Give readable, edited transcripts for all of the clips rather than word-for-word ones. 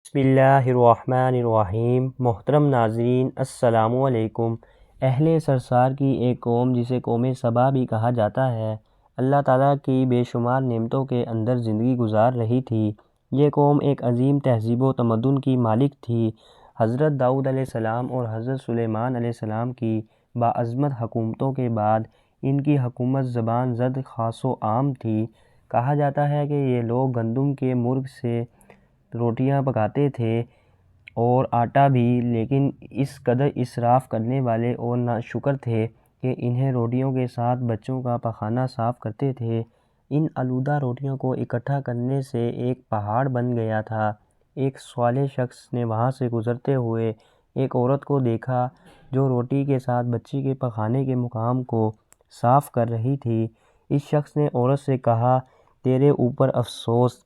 بسم اللہ الرحمن الرحیم۔ محترم ناظرین السلام علیکم۔ اہل سرسار کی ایک قوم جسے قوم سبا بھی کہا جاتا ہے، اللہ تعالیٰ کی بے شمار نعمتوں کے اندر زندگی گزار رہی تھی۔ یہ قوم ایک عظیم تہذیب و تمدن کی مالک تھی۔ حضرت داؤد علیہ السلام اور حضرت سلیمان علیہ السلام کی باعظمت حکومتوں کے بعد ان کی حکومت زبان زد خاص و عام تھی۔ کہا جاتا ہے کہ یہ لوگ گندم کے مرغ سے روٹیاں پکاتے تھے اور آٹا بھی، لیکن اس قدر اسراف کرنے والے اور ناشکر تھے کہ انہیں روٹیوں کے ساتھ بچوں کا پخانہ صاف کرتے تھے۔ ان آلودہ روٹیوں کو اکٹھا کرنے سے ایک پہاڑ بن گیا تھا۔ ایک صالح شخص نے وہاں سے گزرتے ہوئے ایک عورت کو دیکھا جو روٹی کے ساتھ بچے کے پخانے کے مقام کو صاف کر رہی تھی۔ اس شخص نے عورت سے کہا، تیرے اوپر افسوس،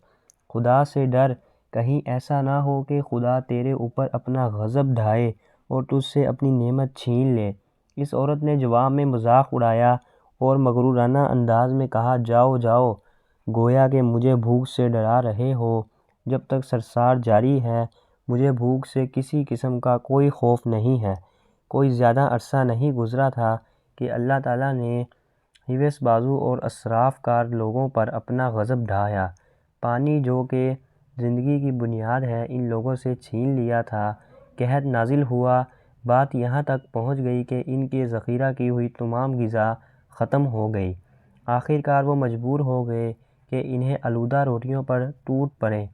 خدا سے ڈر، کہیں ایسا نہ ہو کہ خدا تیرے اوپر اپنا غضب ڈھائے اور تجھ سے اپنی نعمت چھین لے۔ اس عورت نے جواب میں مذاق اڑایا اور مغرورانہ انداز میں کہا، جاؤ جاؤ، گویا کہ مجھے بھوک سے ڈرا رہے ہو۔ جب تک سرسار جاری ہے مجھے بھوک سے کسی قسم کا کوئی خوف نہیں ہے۔ کوئی زیادہ عرصہ نہیں گزرا تھا کہ اللہ تعالیٰ نے حوث بازو اور اسراف کار لوگوں پر اپنا غضب ڈھایا۔ پانی جو کہ زندگی کی بنیاد ہے ان لوگوں سے چھین لیا تھا۔ قحط نازل ہوا، بات یہاں تک پہنچ گئی کہ ان کے ذخیرہ کی ہوئی تمام غذا ختم ہو گئی۔ آخر کار وہ مجبور ہو گئے کہ انہیں آلودہ روٹیوں پر ٹوٹ پڑیں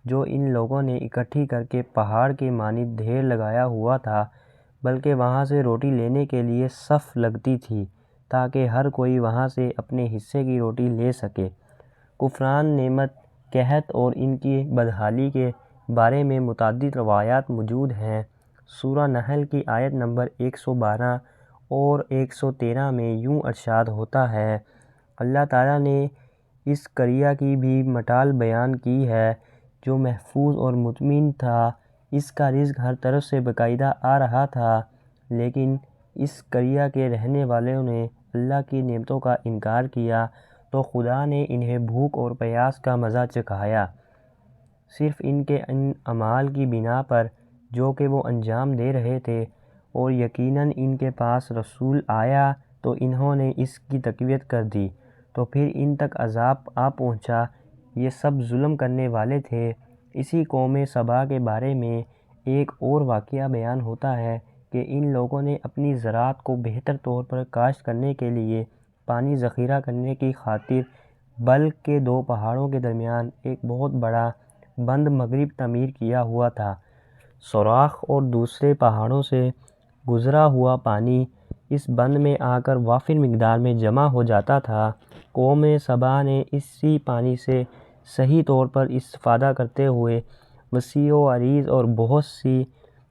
جو ان لوگوں نے اکٹھی کر کے پہاڑ کے مانند ڈھیر لگایا ہوا تھا، بلکہ وہاں سے روٹی لینے کے لیے صف لگتی تھی تاکہ ہر کوئی وہاں سے اپنے حصے کی روٹی لے سکے۔ کفران نعمت، قحط اور ان کی بدحالی کے بارے میں متعدد روایات موجود ہیں۔ سورہ نحل کی آیت نمبر 112 اور 113 میں یوں ارشاد ہوتا ہے، اللہ تعالیٰ نے اس قریہ کی بھی مٹال بیان کی ہے جو محفوظ اور مطمئن تھا، اس کا رزق ہر طرف سے باقاعدہ آ رہا تھا، لیکن اس قریہ کے رہنے والوں نے اللہ کی نعمتوں کا انکار کیا تو خدا نے انہیں بھوک اور پیاس کا مزہ چکھایا، صرف ان کے ان اعمال کی بنا پر جو کہ وہ انجام دے رہے تھے، اور یقیناً ان کے پاس رسول آیا تو انہوں نے اس کی تقویت کر دی تو پھر ان تک عذاب آ پہنچا۔ یہ سب ظلم کرنے والے تھے۔ اسی قوم سبا کے بارے میں ایک اور واقعہ بیان ہوتا ہے کہ ان لوگوں نے اپنی زراعت کو بہتر طور پر کاشت کرنے کے لیے پانی ذخیرہ کرنے کی خاطر بلق کے دو پہاڑوں کے درمیان ایک بہت بڑا بند مغرب تعمیر کیا ہوا تھا۔ سوراخ اور دوسرے پہاڑوں سے گزرا ہوا پانی اس بند میں آ کر وافر مقدار میں جمع ہو جاتا تھا۔ قوم سبا نے اسی پانی سے صحیح طور پر استفادہ کرتے ہوئے وسیع و عریض اور بہت سی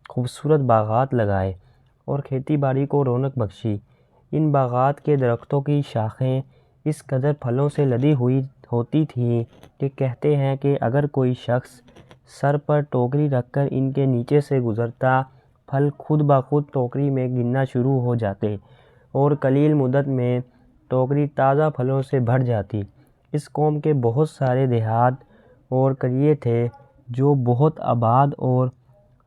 خوبصورت باغات لگائے اور کھیتی باڑی کو رونق بخشی۔ ان باغات کے درختوں کی شاخیں اس قدر پھلوں سے لدی ہوئی ہوتی تھیں کہ کہتے ہیں کہ اگر کوئی شخص سر پر ٹوکری رکھ کر ان کے نیچے سے گزرتا، پھل خود بخود ٹوکری میں گرنا شروع ہو جاتے اور قلیل مدت میں ٹوکری تازہ پھلوں سے بھر جاتی۔ اس قوم کے بہت سارے دیہات اور قریے تھے جو بہت آباد اور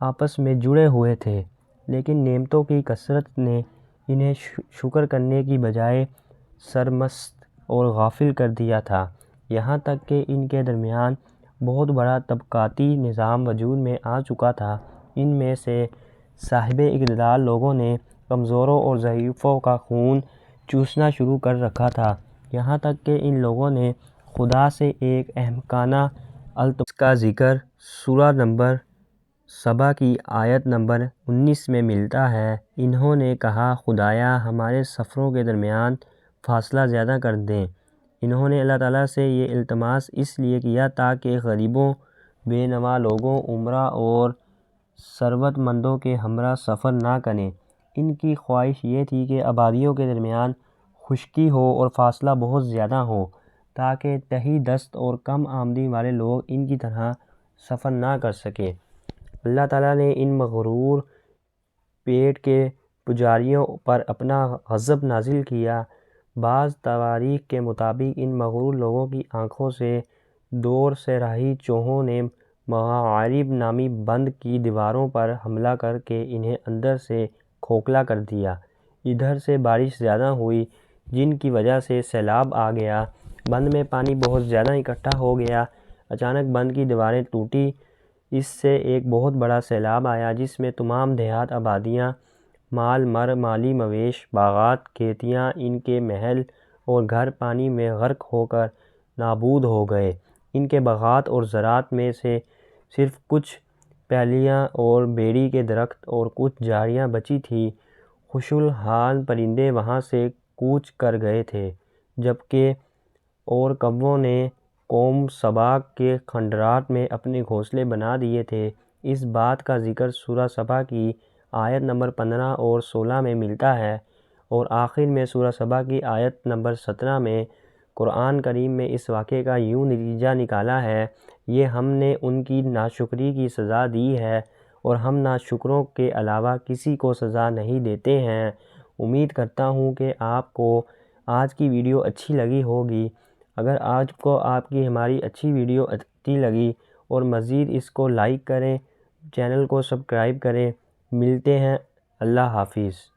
آپس میں جڑے ہوئے تھے، لیکن نعمتوں کی کثرت نے انہیں شکر کرنے کی بجائے سرمست اور غافل کر دیا تھا، یہاں تک کہ ان کے درمیان بہت بڑا طبقاتی نظام وجود میں آ چکا تھا۔ ان میں سے صاحب اقتدار لوگوں نے کمزوروں اور ضعیفوں کا خون چوسنا شروع کر رکھا تھا، یہاں تک کہ ان لوگوں نے خدا سے ایک احمقانہ التماس کا ذکر سورہ نمبر 7 کی آیت نمبر 19 میں ملتا ہے۔ انہوں نے کہا، خدایا ہمارے سفروں کے درمیان فاصلہ زیادہ کر دیں۔ انہوں نے اللہ تعالیٰ سے یہ التماس اس لیے کیا تاکہ غریبوں، بے نوا لوگوں، امراء اور ثروت مندوں کے ہمراہ سفر نہ کریں۔ ان کی خواہش یہ تھی کہ آبادیوں کے درمیان خشکی ہو اور فاصلہ بہت زیادہ ہو تاکہ تہی دست اور کم آمدنی والے لوگ ان کی طرح سفر نہ کر سکیں۔ اللہ تعالیٰ نے ان مغرور پیٹ کے پجاریوں پر اپنا غضب نازل کیا۔ بعض تواریخ کے مطابق ان مغرور لوگوں کی آنکھوں سے دور صحرائی چوہوں نے مغارب نامی بند کی دیواروں پر حملہ کر کے انہیں اندر سے کھوکھلا کر دیا۔ ادھر سے بارش زیادہ ہوئی جن کی وجہ سے سیلاب آ گیا، بند میں پانی بہت زیادہ اکٹھا ہو گیا۔ اچانک بند کی دیواریں ٹوٹی، اس سے ایک بہت بڑا سیلاب آیا جس میں تمام دیہات، آبادیاں، مالی مویش، باغات، کھیتیاں، ان کے محل اور گھر پانی میں غرق ہو کر نابود ہو گئے۔ ان کے باغات اور زراعت میں سے صرف کچھ پھلیاں اور بیری کے درخت اور کچھ جھاڑیاں بچی تھیں۔ خوش حال پرندے وہاں سے کوچ کر گئے تھے، جبکہ اور کووں نے قوم سبا کے کھنڈرات میں اپنے گھونسلے بنا دیے تھے۔ اس بات کا ذکر سورہ سبا کی آیت نمبر 15 اور 16 میں ملتا ہے، اور آخر میں سورہ سبا کی آیت نمبر 17 میں قرآن کریم میں اس واقعے کا یوں نتیجہ نکالا ہے: یہ ہم نے ان کی ناشکری کی سزا دی ہے اور ہم ناشکروں کے علاوہ کسی کو سزا نہیں دیتے ہیں۔ امید کرتا ہوں کہ آپ کو آج کی ویڈیو اچھی لگی ہوگی۔ اگر آج کو آپ کی ہماری اچھی ویڈیو اچھی لگی اور مزید اس کو لائک کریں، چینل کو سبسکرائب کریں۔ ملتے ہیں، اللہ حافظ۔